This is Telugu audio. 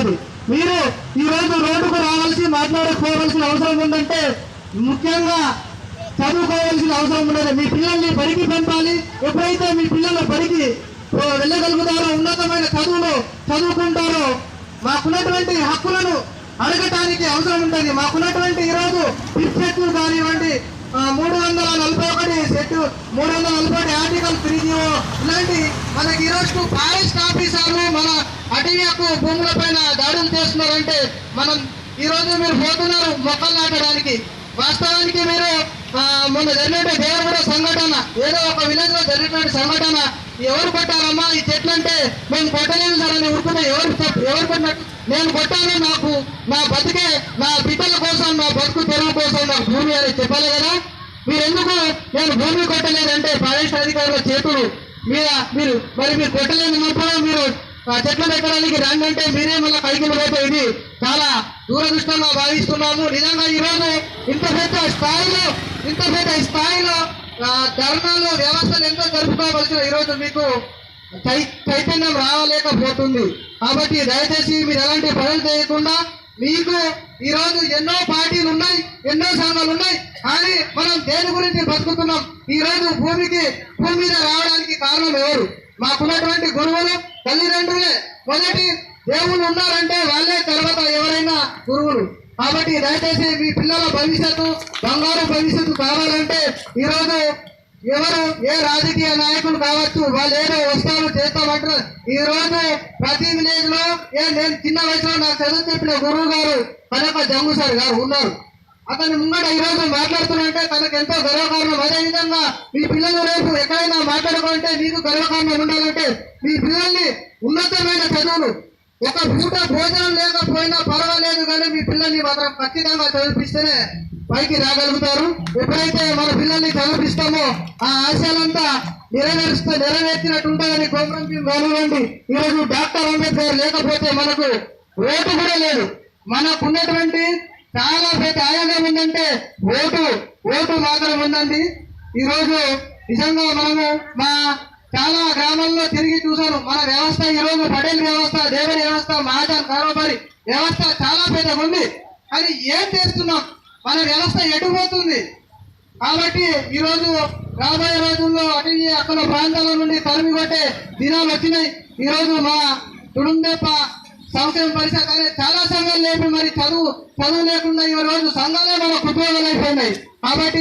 ఉన్నది. మీరు ఈ రోజు రోడ్డుకు రావాల్సి మాట్లాడుకోవాల్సిన అవసరం ఉందంటే ముఖ్యంగా చదువుకోవాల్సిన అవసరం ఉన్నది. మీ పిల్లల్ని బడికి పంపాలి. ఎప్పుడైతే మీ పిల్లలు బడికి వెళ్ళగలుగుతారో, ఉన్నతమైన చదువులు చదువుకుంటారో, మాకున్నటువంటి హక్కులను అడగటానికి అవసరం ఉంటుంది. మాకున్నటువంటి ఈరోజు సెట్లు కానివ్వండి, 341 సెట్, 341 ఆర్టికల్ 3 ఇలాంటి మనకి ఈరోజు ఫారెస్ట్ ఆఫీసర్లు మన అటవీ హక్కు భూముల పైన దాడులు చేస్తున్నారంటే మనం ఈరోజు మీరు పోతున్నారు మొక్కలు నాటడానికి. వాస్తవానికి మీరు మొన్న జరిగినటువంటి దేవగూడ సంఘటన, ఏదో ఒక విలేజ్ లో జరిగినటువంటి సంఘటన, ఎవరు కొట్టారమ్మా ఈ చెట్లు అంటే మేము కొట్టలేము సార్ అని ఊరుకుంటే ఎవరు కొట్టినట్టు? నేను కొట్టాను, నాకు నా బతికే, నా బిడ్డల కోసం, నా బతుకు తెరువు కోసం నాకు భూమి అని చెప్పాలి కదా. మీరెందుకు నేను భూమి కొట్టలేదంటే ఫారెస్ట్ అధికారుల చేతులు మీద మీరు కొట్టలేనప్పుడు మీరు చెట్లు పెట్టడానికి రండి అంటే మీరే మళ్ళీ కైకిలు పోతే ఇది చాలా దూరదృష్టంగా భావిస్తున్నాము. నిజంగా ఈరోజు ఇంత పెద్ద స్థాయిలో ధర్నాలు వ్యవస్థలు ఎంతో జరుపుకోవాల్సిన ఈరోజు మీకు చైతన్యం రావలేకపోతుంది. కాబట్టి దయచేసి మీరు ఎలాంటి పనులు చేయకుండా, మీకు ఈరోజు ఎన్నో పార్టీలు ఉన్నాయి, ఎన్నో సంఘాలు ఉన్నాయి, కానీ మనం దేని గురించి బతుకుతున్నాం? ఈరోజు భూమి మీద రావడానికి కారణం ఎవరు? మాకున్నటువంటి గురువులు, తల్లిదండ్రులే మొదటి దేవుళ్ళు ఉన్నారంటే వాళ్ళే తర్వాత ఎవరైనా గురువులు. కాబట్టి దయచేసి మీ పిల్లల భవిష్యత్తు, బంగారు భవిష్యత్తు కావాలంటే ఈరోజు ఎవరు ఏ రాజకీయ నాయకులు కావచ్చు, వాళ్ళు ఏదో వస్తారు చేస్తామంటారు. ఈ రోజు ప్రతి విలేజ్ లో నేను చిన్న వయసులో నాకు చదువు చెప్పిన గురువు గారు కనక జంగు సార్ గారు ఉన్నారు. అతని ముంగట ఈ రోజు మాట్లాడుతున్నంటే తనకు ఎంతో గర్వకారణం. అదేవిధంగా మీ పిల్లలు రేపు ఎక్కడైనా మాట్లాడుకుంటే మీకు గర్వకారణం ఉండాలంటే మీ పిల్లల్ని ఉన్నతమైన చదువులు, ఒక పూట భోజనం లేకపోయినా పర్వాలేదు కానీ మీ పిల్లల్ని మాత్రం ఖచ్చితంగా చదివిస్తేనే పైకి రాగలుగుతారు. ఎప్పుడైతే మన పిల్లల్ని చదివిస్తామో ఆ ఆశయాలంతా నెరవేర్చినట్టు ఉంటాయని కోమరం భీం కానివ్వండి. ఈరోజు డాక్టర్ అంబేద్కర్ లేకపోతే మనకు ఓటు కూడా లేదు. మనకున్నటువంటి చాలా పెద్ద ఆయోగం ఉందంటే ఓటు మాత్రం ఉందండి. ఈరోజు నిజంగా మనము చాలా గ్రామాల్లో తిరిగి చూసాను. మన వ్యవస్థ ఈరోజు పటేల్ వ్యవస్థ, దేవరి వ్యవస్థ, మహాజన్ కారోబారి వ్యవస్థ చాలా పెద్దగా ఉంది. అది ఏం చేస్తున్నాం? మన వ్యవస్థ ఎటుపోతుంది? కాబట్టి ఈరోజు రాబోయే రోజుల్లో అటవీ అక్కడ ప్రాంతాల నుండి తరిమి కొట్టే దినాలు వచ్చినాయి. ఈరోజు మా తుడుందెప్ప సంక్షేమ పరిషత్ అనే చాలా సంఘాలు లేపి మరి చదువు లేకుండా ఈ రోజు సంఘాలే మన కుటుంబాలు అయిపోయినాయి. కాబట్టి